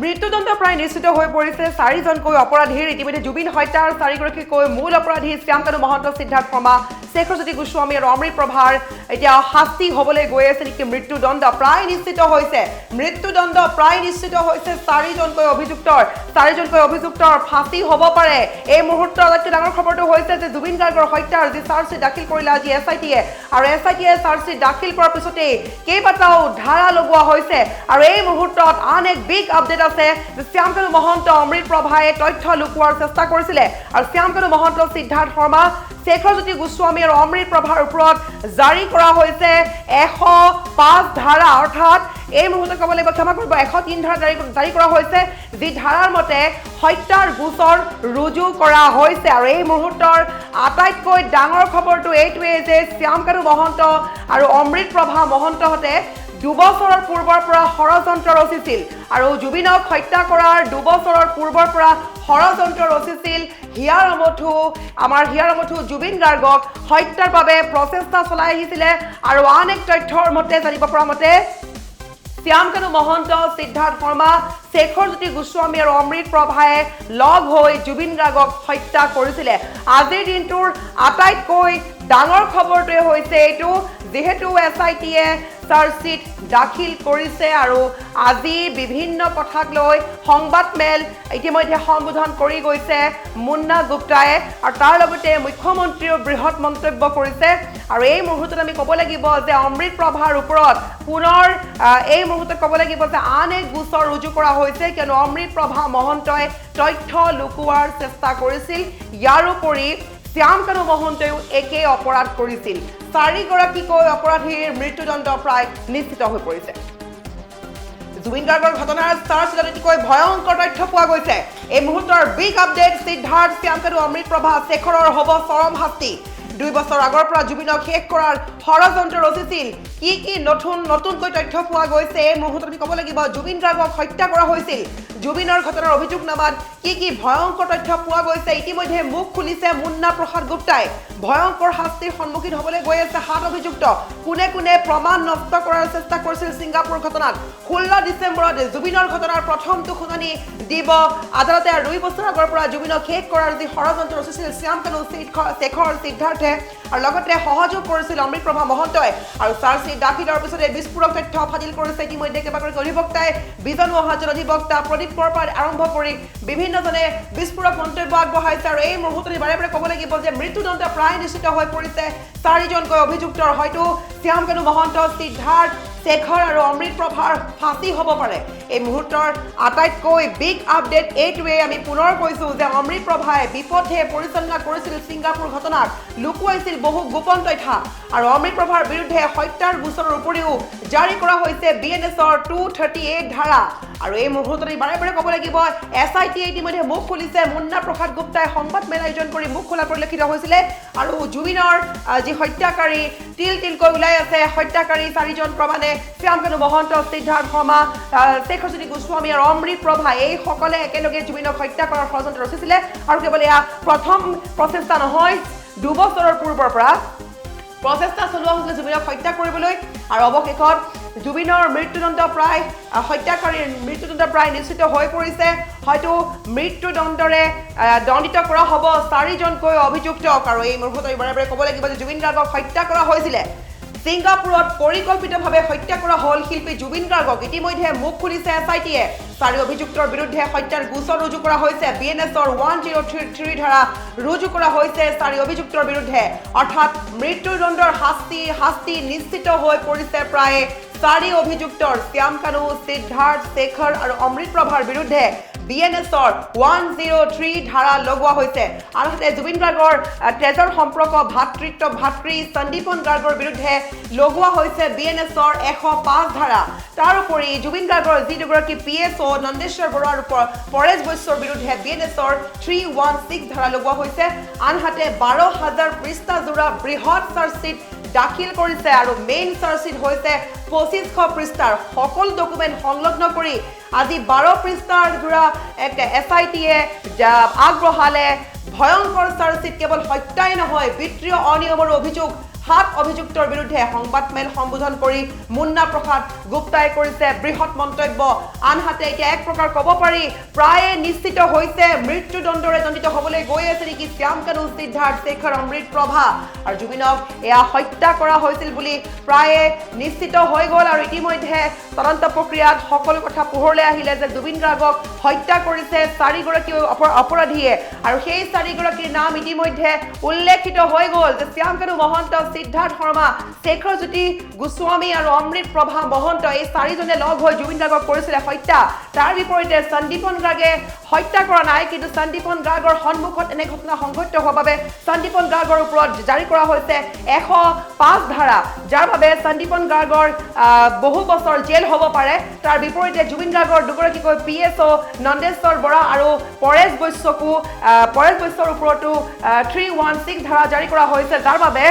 মৃত্যুদণ্ড প্ৰায় নিশ্চিত হৈ পৰিছে চাৰিজনকৈ অপৰাধীৰ ইতিমধ্যে জুবিন হত্যাৰ চাৰিগৰাকীকৈ মূল অপৰাধী শ্যামকানু মহন্ত সিদ্ধাৰ্থ শৰ্মা শেখৰজ্যোতি গোস্বামী আৰু অমৃত প্ৰভাৰ এতিয়া শাস্তি হ'বলৈ গৈ আছে নেকি মৃত্যুদণ্ড প্ৰায় নিশ্চিত হৈছে চাৰিজনকৈ অভিযুক্তৰ ফাঁচি হ'ব পাৰে এই মুহূৰ্তৰ আটাইতকৈ ডাঙৰ খবৰটো হৈছে যে জুবিন গাৰ্গৰ হত্যাৰ যি চাৰ্জশ্বিট দাখিল কৰিলে আজি এছআইটিয়ে আৰু এছআইটিয়ে চাৰ্জশ্বিট দাখিল কৰাৰ পিছতেই কেইবাটাও ধাৰা লগোৱা হৈছে আৰু এই মুহূৰ্তত আন এক বিগ আপডেট আছে যে শ্যামকানু মহন্ত অমৃত প্ৰভাই তথ্য লুকুৱাৰ চেষ্টা কৰিছিলে আৰু শ্যামকানু মহন্ত সিদ্ধাৰ্থ শৰ্মা শেখৰজ্যোতি গোস্বামী আৰু অমৃত প্ৰভাৰ ওপৰত জাৰি কৰা হৈছে 105 ধাৰা অৰ্থাৎ এই মুহূৰ্তত ক'ব লাগিব ক্ষমা কৰিব 103 ধাৰা জাৰি কৰা হৈছে যি ধাৰাৰ মতে হত্যাৰ গোচৰ ৰুজু কৰা হৈছে আৰু এই মুহূৰ্তৰ আটাইতকৈ ডাঙৰ খবৰটো এইটোৱে যে শ্যামকানু মহন্ত আৰু অমৃত প্ৰভা মহন্তহঁতে 2 বছৰৰ পূৰ্বৰ পৰা ষড়যন্ত্ৰ ৰচিছিল আৰু জুবিনক হত্যা কৰাৰ 2 বছৰৰ পূৰ্বৰ পৰা ষড়যন্ত্ৰ ৰচিছিল আমাৰ হিয়াৰমথু জুবিন গাৰ্গক হত্যাৰ বাবে প্ৰচেষ্টা চলাই আহিছিলে আৰু আন এক তথ্যৰ মতে জানিব পৰা মতে শ্যামকানু মহন্ত সিদ্ধাৰ্থ শৰ্মা শেখৰজ্যোতি গোস্বামী আৰু অমৃত প্ৰভাই লগ হৈ জুবিন গাৰ্গক হত্যা কৰিছিলে আজিৰ দিনটোৰ আটাইতকৈ ডাঙৰ খবৰটোৱে হৈছে এইটো যেহেতু এছআইটিয়ে চাৰ্জশ্বিট দাখিল কৰিছে আৰু আজি বিভিন্ন কথাক লৈ সংবাদমেল ইতিমধ্যে সম্বোধন কৰি গৈছে মুন্না গুপ্তাই আৰু তাৰ লগতে মুখ্যমন্ত্ৰীৰ বৃহৎ মন্তব্য কৰিছে আৰু এই মুহূৰ্তত আমি ক'ব লাগিব যে অমৃত প্ৰভাৰ ওপৰত পুনৰ এই মুহূৰ্তত ক'ব লাগিব যে আন এক গোচৰ ৰুজু কৰা হৈছে কিয়নো অমৃত প্ৰভা মহন্তই তথ্য লুকুৱাৰ চেষ্টা কৰিছিল ইয়াৰ উপৰি শ্যামকানু মহন্তয়ো একে অপৰাধ কৰিছিল চাৰিগৰাকীকৈ অপৰাধীৰ মৃত্যুদণ্ড প্ৰায় নিশ্চিত হৈ পৰিছে জুবিন গাৰ্গৰ ঘটনাৰ চাৰ্জশ্বিটতকৈ ভয়ংকৰ তথ্য পোৱা গৈছে এই মুহূৰ্তৰ বিগ আপডেট সিদ্ধাৰ্থ শ্যামকানু অমৃত প্ৰভা শেখৰৰ হ'ব চৰম শাস্তি 2 বছৰ আগৰ পৰা জুবিনক শেষ কৰাৰ ষড়যন্ত্ৰ ৰচিছিল কি নতুনকৈ তথ্য পোৱা গৈছে এই মুহূৰ্তত আমি ক'ব লাগিব জুবিন গাৰ্গক হত্যা কৰা হৈছিল জুবিনৰ ঘটনাৰ অভিযোগনামাত কি ভয়ংকৰ তথ্য পোৱা গৈছে ইতিমধ্যে মুখ খুলিছে মুন্না প্ৰসাদ গুপ্তাই ভয়ংকৰ শাস্তিৰ সন্মুখীন হ'বলৈ গৈ আছে 7 অভিযুক্ত কোনে প্ৰমাণ নষ্ট কৰাৰ চেষ্টা কৰিছিল ছিংগাপুৰ ঘটনাত 16 ডিচেম্বৰত জুবিনৰ ঘটনাৰ প্ৰথমটো শুনানি দিব আদালতে 2 বছৰ আগৰ পৰা জুবিনক শেষ কৰাৰ যি ষড়যন্ত্ৰ ৰচিছিল শ্যামকানু শেখৰ সিদ্ধাৰ্থে আৰু লগতে সহযোগ কৰিছিল অমৃত প্ৰভা মহন্তই আৰু চাৰ্জশ্বিট দাখিলৰ পিছতে বিস্ফোৰক তথ্য ফাদিল কৰিছে ইতিমধ্যে কেইবাগৰাকী অধিবক্তাই বিজনু মহাজন অধিবক্তা প্ৰদীপ কৰপাৰ আৰম্ভ কৰি বিভিন্নজনে বিস্ফোৰক মন্তব্য আগবঢ়াইছে আৰু এই মুহূৰ্তত বাৰে ক'ব লাগিব যে মৃত্যুদণ্ড প্ৰায় নিশ্চিত হৈ পৰিছে চাৰিজনকৈ অভিযুক্তৰ হয়তো শ্যামকানু মহন্ত সিদ্ধাৰ্থ শেখৰ আৰু অমৃত প্ৰভাৰ ফাঁচি হ'ব পাৰে এই মুহূৰ্তৰ আটাইতকৈ বিগ আপডেট এইটোৱে আমি পুনৰ কৈছো যে অমৃত প্ৰভাই বিপথে পৰিচালনা কৰিছিল ছিংগাপুৰ ঘটনাক লুকুৱাইছিল বহু গোপন তথ্য আৰু অমৃত প্ৰভাৰ বিৰুদ্ধে হত্যাৰ গোচৰৰ উপৰিও জাৰি কৰা হৈছে বিএনএছৰ 238 ধাৰা আৰু এই মুহূৰ্তত বাৰে ক'ব লাগিব এছআইটি ইতিমধ্যে মুখ খুলিছে মুন্না প্ৰসাদ গুপ্তাই সংবাদমেল আয়োজন কৰি মুখ খোলা পৰিলক্ষিত হৈছিলে আৰু জুবিনৰ যি হত্যাকাৰী তিলকৈ ওলাই আছে হত্যাকাৰী চাৰিজন প্ৰমাণে শ্যামকানু মহন্ত সিদ্ধাৰ্থ শৰ্মা শেখৰজ্যোতি গোস্বামী আৰু অমৃত প্ৰভা এই সকলে একেলগে জুবিনক হত্যা কৰাৰ ষড়যন্ত্ৰ ৰচিছিলে আৰু কেৱল এয়া প্ৰথম প্ৰচেষ্টা নহয় 2 বছৰৰ পূৰ্বৰ পৰা প্ৰচেষ্টা চলোৱা হৈছিল জুবিনক হত্যা কৰিবলৈ আৰু অৱশেষত জুবিনৰ মৃত্যুদণ্ড হত্যাকাৰীৰ মৃত্যুদণ্ড প্ৰায় নিশ্চিত হৈ পৰিছে হয়তো মৃত্যুদণ্ডৰে দণ্ডিত কৰা হ'ব চাৰিজনকৈ অভিযুক্তক আৰু এই মুহূৰ্তত বাৰে ক'ব লাগিব যে জুবিন গাৰ্গক হত্যা কৰা হৈছিলে ছিংগাপুৰত পৰিকল্পিতভাৱে হত্যা কৰা হ'ল শিল্পী জুবিন গাৰ্গক ইতিমধ্যে মুখ খুলিছে এছআইটিয়ে চাৰি অভিযুক্তৰ বিৰুদ্ধে হত্যাৰ গোচৰ ৰুজু কৰা হৈছে বিএনএছৰ 103 ধাৰা ৰুজু কৰা হৈছে চাৰি অভিযুক্তৰ বিৰুদ্ধে অৰ্থাৎ মৃত্যুদণ্ডৰ শাস্তি নিশ্চিত হৈ পৰিছে প্ৰায় চাৰি অভিযুক্তৰ শ্যামকানু সিদ্ধাৰ্থ শেখৰ আৰু অমৃত প্ৰভাৰ বিৰুদ্ধে বিএনএছৰ 103 ধাৰা লগোৱা হৈছে আনহাতে জুবিন গাৰ্গৰ তেজৰ সম্পৰ্ক ভাতৃ সন্দীপন গাৰ্গৰ বিৰুদ্ধে লগোৱা হৈছে বিএনএছৰ 105 ধাৰা তাৰোপৰি জুবিন গাৰ্গৰ যি দুগৰাকী পিএছঅ নন্দেশ্বৰ বৰুৱা আৰু পৰেশ বৈশ্যৰ বিৰুদ্ধে বিএনএছৰ 316 ধাৰা লগোৱা হৈছে আনহাতে 12,000 পৃষ্ঠাজোৰা বৃহৎ চাৰ্জশ্বিট দাখিল কৰিছে আৰু মেইন চাৰ্জশ্বিট হৈছে 2500 পৃষ্ঠাৰ সকলো ডকুমেণ্ট সংলগ্ন কৰি আজি 12 পৃষ্ঠাৰ জোৰা এছআইটিয়ে আগবঢ়ালে ভয়ংকৰ চাৰ্জশ্বিট কেৱল হত্যাই নহয় বিত্তীয় অনিয়মৰ অভিযোগ 7 অভিযুক্তৰ বিৰুদ্ধে সংবাদমেল সম্বোধন কৰি মুন্না প্ৰসাদ গুপ্তাই কৰিছে বৃহৎ মন্তব্য আনহাতে এতিয়া এক প্ৰকাৰ ক'ব পাৰি প্ৰায়ে নিশ্চিত হৈছে মৃত্যুদণ্ডৰে দণ্ডিত হ'বলৈ গৈ আছে নেকি শ্যাম কানু সিদ্ধাৰ্থ শেখৰ অমৃত প্ৰভা আৰু জুবিনক এয়া হত্যা কৰা হৈছিল বুলি প্ৰায়ে নিশ্চিত হৈ গ'ল আৰু ইতিমধ্যে তদন্ত প্ৰক্ৰিয়াত সকলো কথা পোহৰলৈ আহিলে যে জুবিন গাৰ্গক হত্যা কৰিছে 4 গৰাকী অপৰাধীয়ে আৰু সেই 4 গৰাকীৰ নাম ইতিমধ্যে উল্লেখিত হৈ গ'ল যে শ্যাম কানু মহন্ত সিদ্ধাৰ্থ শৰ্মা শেখৰ জ্যোতি গোস্বামী আৰু অমৃত প্ৰভা মহন্ত এই 4 জনে লগ হৈ জুবিন গাৰ্গক কৰিছিল হত্যা তাৰ বিপৰীতে সন্দীপন গাৰ্গে হত্যা কৰা নাই কিন্তু সন্দীপন গাৰ্গৰ সন্মুখত এনে ঘটনা সংঘটিত হোৱাৰ বাবে সন্দীপন গাৰ্গৰ ওপৰত জাৰি কৰা হৈছে 105 ধাৰা যাৰ বাবে সন্দীপন গাৰ্গৰ বহু বছৰ জেল হ'ব পাৰে তাৰ বিপৰীতে জুবিন গাৰ্গৰ দুগৰাকীকৈ পিএছও নন্দেশ্বৰ বৰা আৰু পৰেশ বৈশ্যৰ ওপৰতো 316 ধাৰা জাৰি কৰা হৈছে যাৰ বাবে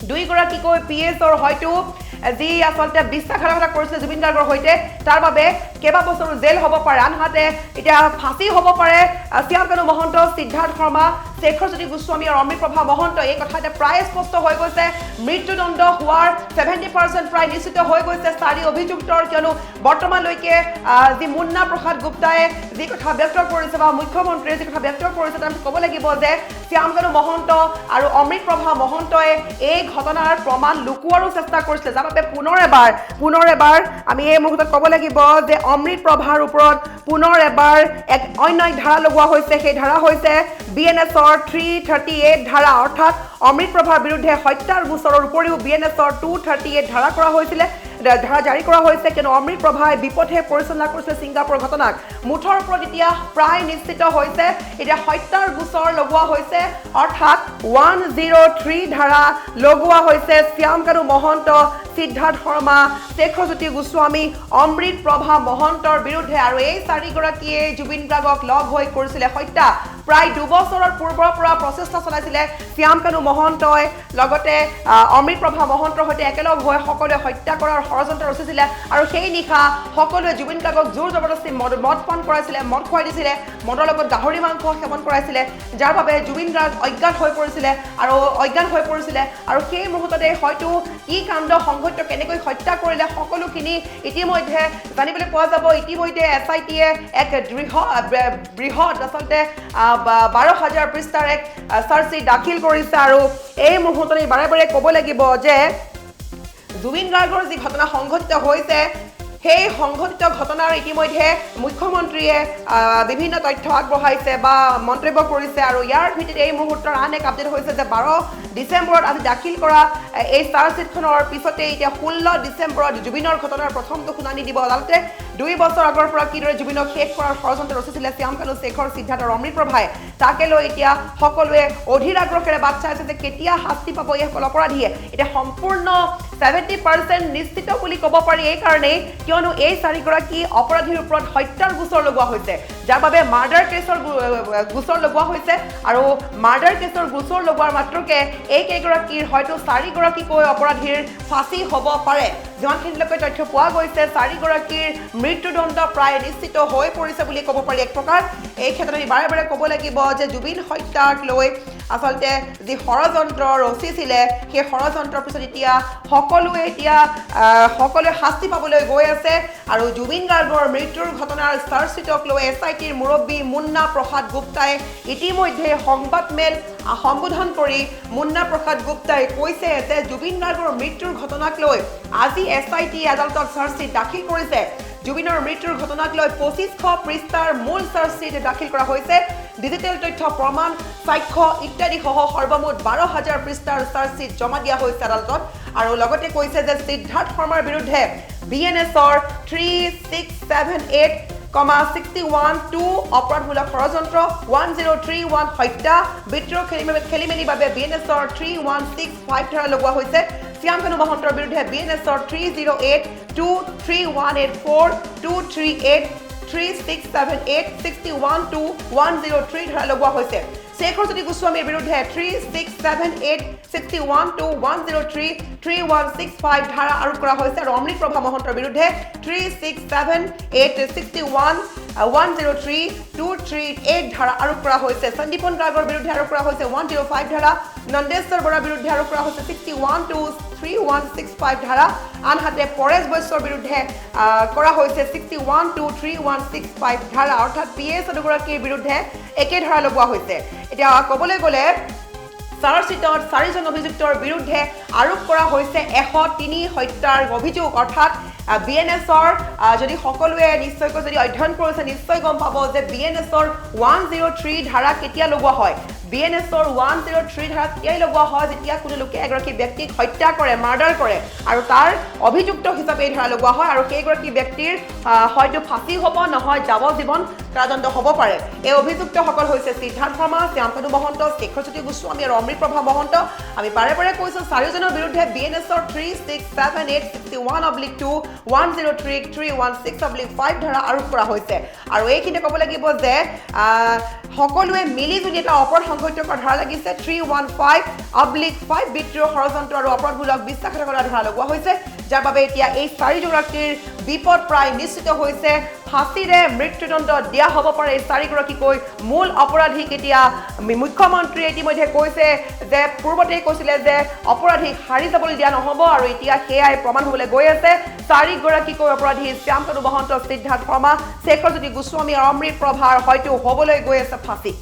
দুইগৰাকীকৈ পিএছৰ হয়তো যি আসলতে বিশ্বাসঘাতকতা কৰিছিল জুবিন গাৰ্গৰ সৈতে তাৰ বাবে কেবা বছৰ জেল হ'ব পাৰে আনহাতে এতিয়া ফাঁসি হ'ব পাৰে শ্যাম কানু মহন্ত সিদ্ধাৰ্থ শৰ্মা শেখৰ জ্যোতি গোস্বামী আৰু অমৃত প্ৰভা মহন্ত এই কথাতে প্ৰায় স্পষ্ট হৈ গৈছে মৃত্যুদণ্ড হোৱাৰ 70% প্ৰায় নিশ্চিত হৈ গৈছে 4 অভিযুক্তৰ কিয়নো বৰ্তমানলৈকে যি মুন্না প্ৰসাদ গুপ্তাই যি কথা ব্যক্ত কৰিছে বা মুখ্যমন্ত্ৰীয়ে যি কথা ব্যক্ত কৰিছে তাৰ ক'ব লাগিব যে শ্যাম কানু মহন্ত আৰু অমৃত প্ৰভা মহন্তই এই ঘটনাৰ প্ৰমাণ লুকুৱাৰো চেষ্টা কৰিছিল যাৰ বাবে পুনৰ এবাৰ আমি এই মুহূৰ্তত ক'ব লাগিব যে অমৃত প্ৰভাৰ ওপৰত পুনৰ এবাৰ এক অন্য ধাৰা লগোৱা হৈছে সেই ধাৰা হৈছে বিএনএছৰ 338 ধাৰা অৰ্থাৎ অমৃত প্ৰভাৰ বিৰুদ্ধে হত্যাৰ গোচৰৰ উপৰিও বিএনএছৰ 238 ধাৰা কৰা হৈছিল ধাৰা জাৰি কৰা হৈছে কিন্তু অমৃত প্ৰভাই বিপথে পৰিচালনা কৰিছে ছিংগাপুৰ ঘটনাক মুঠৰ ওপৰত এতিয়া প্ৰায় নিশ্চিত হৈছে এতিয়া হত্যাৰ গোচৰ লগোৱা হৈছে অৰ্থাৎ 103 ধাৰা লগোৱা হৈছে শ্যাম কানু মহন্ত সিদ্ধাৰ্থ শৰ্মা শেখৰ জ্যোতি গোস্বামী অমৃত প্ৰভা মহন্তৰ বিৰুদ্ধে আৰু এই 4 গৰাকীয়ে জুবিন গাৰ্গক লগ হৈ কৰিছিল হত্যা প্ৰায় 2 বছৰৰ পূৰ্বৰ পৰা প্ৰচেষ্টা চলাইছিলে শ্যাম কানু মহন্তই লগতে অমৃত প্ৰভা মহন্তৰ সৈতে একেলগ হৈ সকলোৱে হত্যা কৰাৰ ষড়যন্ত্ৰ ৰচিছিলে আৰু সেই নিশা সকলোৱে জুবিন গাৰ্গক জোৰ জবৰদস্তি মদ পান কৰাইছিলে মদ খুৱাই দিছিলে মদৰ লগত গাহৰি মাংস সেৱন কৰাইছিলে যাৰ বাবে জুবিন গাৰ্গ অজ্ঞান হৈ পৰিছিলে আৰু সেই মুহূৰ্ততে হয়তো কি কাণ্ড সংঘটিত কেনেকৈ হত্যা কৰিলে সকলোখিনি ইতিমধ্যে জানিবলৈ পোৱা যাব ইতিমধ্যে এছআইটিয়ে এক বৃহৎ আচলতে 12,000 পৃষ্ঠাৰ এক চাৰ্জশ্বিট দাখিল কৰিছে আৰু এই মুহূৰ্তত বাৰে বাৰে ক'ব লাগিব যে জুবিন গাৰ্গৰ যি ঘটনা সংঘটিত হৈছে সেই সংঘটিত ঘটনাৰ ইতিমধ্যে মুখ্যমন্ত্ৰীয়ে বিভিন্ন তথ্য আগবঢ়াইছে বা মন্তব্য কৰিছে আৰু ইয়াৰ ভিত্তিত এই মুহূৰ্তৰ আন এক আপডেট হৈছে যে 12 ডিচেম্বৰত আজি দাখিল কৰা এই চাৰ্জশ্বিটখনৰ পিছতে এতিয়া 16 ডিচেম্বৰত জুবিনৰ ঘটনাৰ প্ৰথমটো শুনানি দিব আদালতে 2 বছৰ আগৰ পৰা কিদৰে জুবিনক শেষ কৰাৰ ষড়যন্ত্ৰ ৰচিছিলে শ্যাম কানু শেখৰ সিদ্ধাৰ্থ আৰু অমৃত প্ৰভাই তাকে লৈ এতিয়া সকলোৱে অধীৰ আগ্ৰহেৰে বাট চাই আছে যে কেতিয়া শাস্তি পাব এইসকল অপৰাধীয়ে এতিয়া সম্পূৰ্ণ 70% নিশ্চিত বুলি ক'ব পাৰি এই কাৰণেই কিয়নো এই 4 গৰাকী অপৰাধীৰ ওপৰত হত্যাৰ গোচৰ লগোৱা হৈছে যাৰ বাবে মাৰ্ডাৰ কেছৰ গোচৰ লগোৱা হৈছে আৰু মাৰ্ডাৰ কেছৰ গোচৰ লগোৱাৰ মাত্ৰকে এই কেইগৰাকীৰ হয়তো 4 গৰাকীকৈ অপৰাধীৰ ফাঁসি হ'ব পাৰে যিমানখিনিলৈকে তথ্য পোৱা গৈছে 4 গৰাকীৰ মৃত্যুদণ্ড প্ৰায় নিশ্চিত হৈ পৰিছে বুলি ক'ব পাৰি এক প্ৰকাৰ এই ক্ষেত্ৰত আমি বাৰে বাৰে ক'ব লাগিব যে জুবিন হত্যাক লৈ আসলতে যি ষড়যন্ত্ৰ ৰচিছিলে সেই ষড়যন্ত্ৰৰ পিছত এতিয়া সকলোৱে শাস্তি পাবলৈ গৈ আছে আৰু জুবিন গাৰ্গৰ মৃত্যুৰ ঘটনাৰ চাৰ্জশ্বিটক লৈ এছআইটিৰ মুৰব্বী মুন্না প্ৰসাদ গুপ্তাই ইতিমধ্যে সংবাদমেল সম্বোধন কৰি মুন্না প্ৰসাদ গুপ্তাই কৈছে যে জুবিন গাৰ্গৰ মৃত্যুৰ ঘটনাক লৈ আজি এছআইটি আদালতত চাৰ্জশ্বিট দাখিল কৰিছে জুবিনৰ মৃত্যুৰ ঘটনাক লৈ 2500 পৃষ্ঠাৰ মূল চাৰ্জশ্বিট দাখিল কৰা হৈছে ডিজিটেল তথ্য প্ৰমাণ সাক্ষ্য ইত্যাদি সহ সৰ্বমুঠ 12,000 পৃষ্ঠাৰ চাৰ্জশ্বিট জমা দিয়া হৈছে আদালতত আৰু লগতে কৈছে যে সিদ্ধাৰ্থ শৰ্মাৰ বিৰুদ্ধে বিএনএছৰ 3678,61 অপৰাধমূলক ষড়যন্ত্ৰ 1031 হত্যা বিদ্ৰোহ খেলিমেলিৰ বাবে বিএনএছৰ 3165 ধাৰা লগোৱা হৈছে শ্যাম কানু মহন্তৰ বিৰুদ্ধে বিএনএছৰ 308 23184 238 3678 61 103 ধাৰা লগোৱা হৈছে শেখৰ জ্যোতি গোস্বামীৰ বিৰুদ্ধে 3678 61 103 3165 ধাৰা আৰোপ কৰা হৈছে আৰু অমৃত প্ৰভা মহন্তৰ বিৰুদ্ধে 3678 61 103(238) ধাৰা আৰোপ কৰা হৈছে সন্দীপন গাৰ্গৰ বিৰুদ্ধে আৰোপ কৰা হৈছে 105 ধাৰা নন্দেশ্বৰ বৰাৰ বিৰুদ্ধে আৰোপ কৰা হৈছে 61(2)3165 ধাৰা আনহাতে পৰেশ বৈশ্যৰ বিৰুদ্ধে কৰা হৈছে 61(2)3165 ধাৰা অৰ্থাৎ পিএছ দুগৰাকীৰ বিৰুদ্ধে একে ধাৰা লগোৱা হৈছে এতিয়া ক'বলৈ গ'লে চাৰ্জশ্বিটত 4জন অভিযুক্তৰ বিৰুদ্ধে আৰোপ কৰা হৈছে 103 হত্যাৰ অভিযোগ অৰ্থাৎ বিএনএছৰ যদি সকলোৱে নিশ্চয়কৈ যদি অধ্যয়ন কৰিছে নিশ্চয় গম পাব যে বিএনএছৰ 103 ধাৰা কেতিয়া লগোৱা হয় বিএনএছৰ 103 ধাৰা কেতিয়াই লগোৱা হয় যেতিয়া কোনো লোকে এগৰাকী ব্যক্তিক হত্যা কৰে মাৰ্ডাৰ কৰে আৰু তাৰ অভিযুক্ত হিচাপে এই ধাৰা লগোৱা হয় আৰু সেইগৰাকী ব্যক্তিৰ হয়তো ফাঁচি হ'ব নহয় যাৱজ্জীৱন কাৰাদণ্ড হ'ব পাৰে এই অভিযুক্তসকল হৈছে সিদ্ধাৰ্থ শৰ্মা শ্যামকানু মহন্ত শেখৰজ্যোতি গোস্বামী আৰু অমৃতপ্ৰভা মহন্ত আমি বাৰে বাৰে কৈছো চাৰিজনৰ বিৰুদ্ধে বিএনএছৰ 367861/2 103(316/5 ধাৰা আৰোপ কৰা হৈছে আৰু এইখিনি ক'ব লাগিব যে সকলোৱে মিলি জুলি এটা অপৰাধ সংঘটিত কৰা ধাৰা লাগিছে 315/5 বিদ্ৰোহ ষড়যন্ত্ৰ আৰু অপৰাধমূলক বিশ্বাসঘাতকতা ধাৰা লগোৱা হৈছে যাৰ বাবে এতিয়া এই চাৰিগৰাকীৰ বিপদ প্ৰায় নিশ্চিত হৈছে ফাঁচিৰে মৃত্যুদণ্ড দিয়া হ'ব পাৰে এই চাৰিগৰাকীকৈ মূল অপৰাধীক এতিয়া মুখ্যমন্ত্ৰীয়ে ইতিমধ্যে কৈছে যে পূৰ্বতেই কৈছিলে যে অপৰাধীক হাৰি যাবলৈ দিয়া নহ'ব আৰু এতিয়া সেয়াই প্ৰমাণ হ'বলৈ গৈ আছে চাৰিগৰাকীকৈ অপৰাধী শ্যামকানু মহন্ত সিদ্ধাৰ্থ শৰ্মা শেখৰজ্যোতি গোস্বামী আৰু অমৃতপ্ৰভাৰ হয়তো হ'বলৈ গৈ আছে ফাঁচি